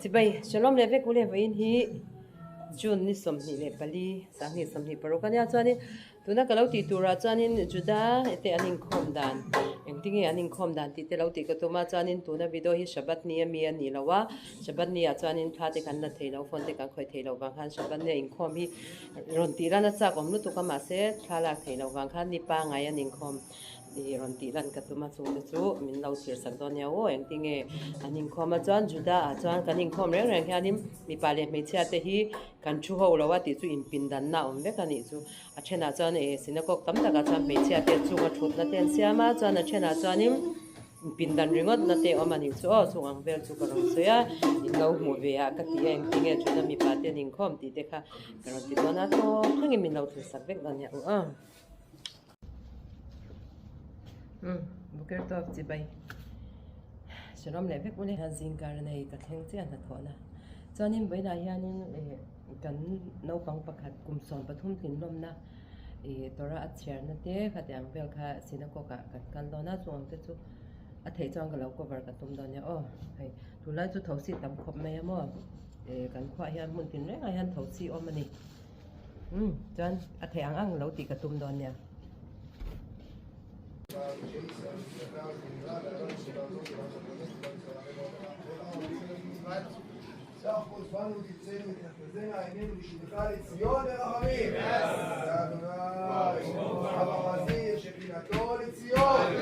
สิไปฉลองเลเวกูเลไปอินฮีจูนนี่สมนี่เลปลีสังนี่สมนี่ปรกันยาจานี่ตัวนั้นก็เราตีตัวราจานี่จุดาเตอันนิงคอมดานอย่างที่อันนิงคอมดานที่เราตีก็ตัวมาจานี่ตัวนั้นวิดีโอฮิฉบับนี้มีอันนี้แล้วว่าฉบับนี้อาจารย์นี่พาเด็กันนัดเทเราฟอนเด็กันคอยเทเราบางครั้งฉบับนี้อิงคอมฮีรอนตีร้านนัดจากอมนุตุกมาเสพพาลักเทเราบางครั้งนี่ป้าไงอันนิงคอมdi rontilan katuma chu min lo sir sak don ya o eng tinge aning khoma chan juda chan kaning khom reng reng khanim mi pale me chha te hi kan chu ho lo wa ti chu in pin dan na om ve kani chu a chena chan e sinakok tam taka chan me chha te chu ma thut na ten siama chan a chena chanim pin dan ringot na te omani chu o chu ang vel chu karong so ya in lo mu ve ya ka ti eng tinge chu na mi pa te ning khom ti te kha karon ti dona to khangi min lo thur sak vek dan ya o Buker top tibay. Shalom levek uli hazing karnay takheng tiyan na thona. Chanin bay na yanin kan nau pang pakhat kumson pathum tinlom na tora at share na te khatyang bel kha sinako ka kan lona chuang te chu a thei chang ka lo cover ka tum don ya o hai tulai chu thosi tam khop me mo kan khwa hian mun tin re hian thosi omani chan a thei ang lo ti ka tum don ya סחוס בנו תצאנו ותחפזנה עינינו בשובך לציון לרחמים. אדוני, אבא חזיר שפינתו לציון.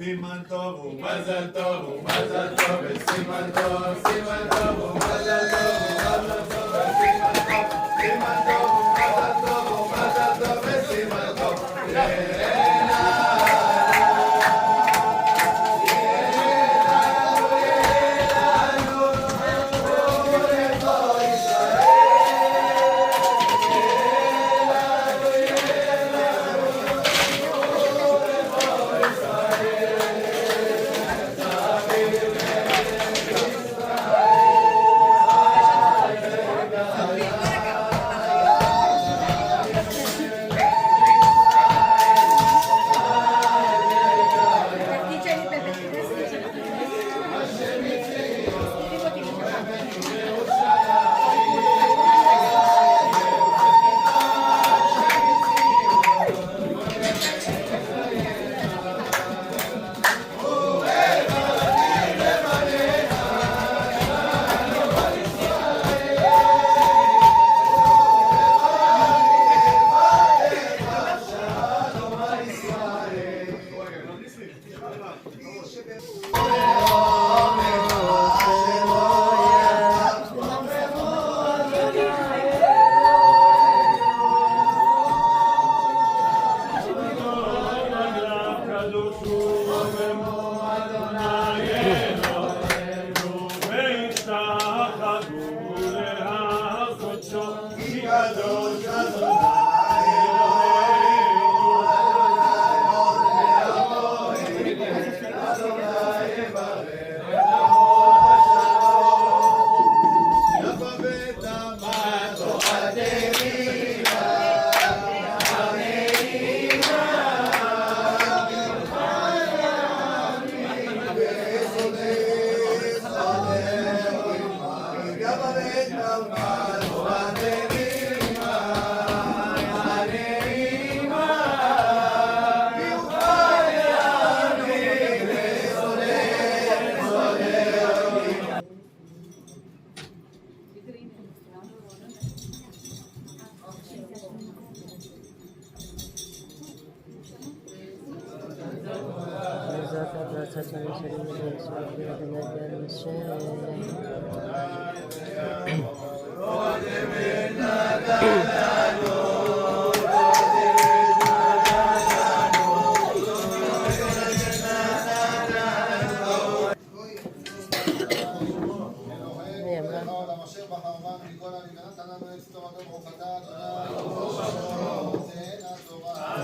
סימן טוב ומזל טוב ומזל טוב וסימן טוב סימן טוב ומזל טוב ומזל טוב וסימן טוב סימן טוב ומזל טוב ומזל טוב וסימן טוב העולם אשר בחר בנו מכל הנבנה, נתן לנו את תורתו, ברוך אתה ה' נותן התורה.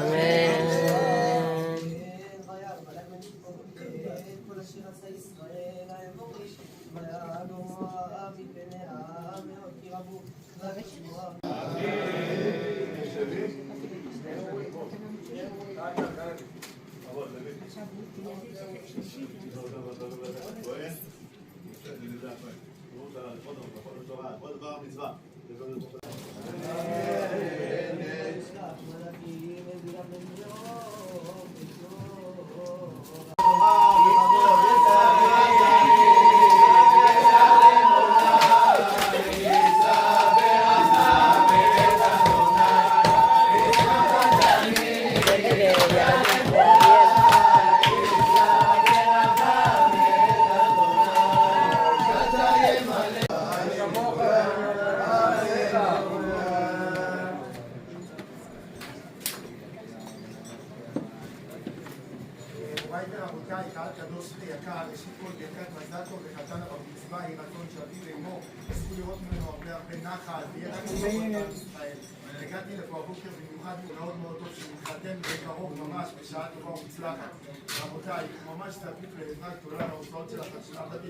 רבותיי, קהל קדוש ויקר, ראשית כל ברכת מזל טוב לחתן הבר-מצווה, יהי רצון שאביו ואמו יזכו לראות ממנו הרבה נחת, ויהיה רק טוב על ישראל. הגעתי לפה הבוקר במיוחד מאוד מאוד טוב שנתחתן בקרוב ממש בשעה טובה ומוצלחת. רבותיי, ממש תעפיף לעזרה גדולה להוצאות של החתונה. באתי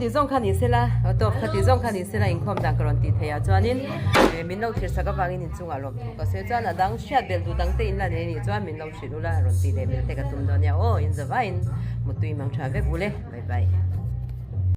Khadizong kanisela to khadizong kanisela inkom dang karonti theya chuanin minlo thirsa ka wangin in chunga lom ka se chana dang shat bel du dang te in la ne ni chuan minlo shilula ronti le mil te ka tum donya o in the vine mutui mang tha ve gule bye bye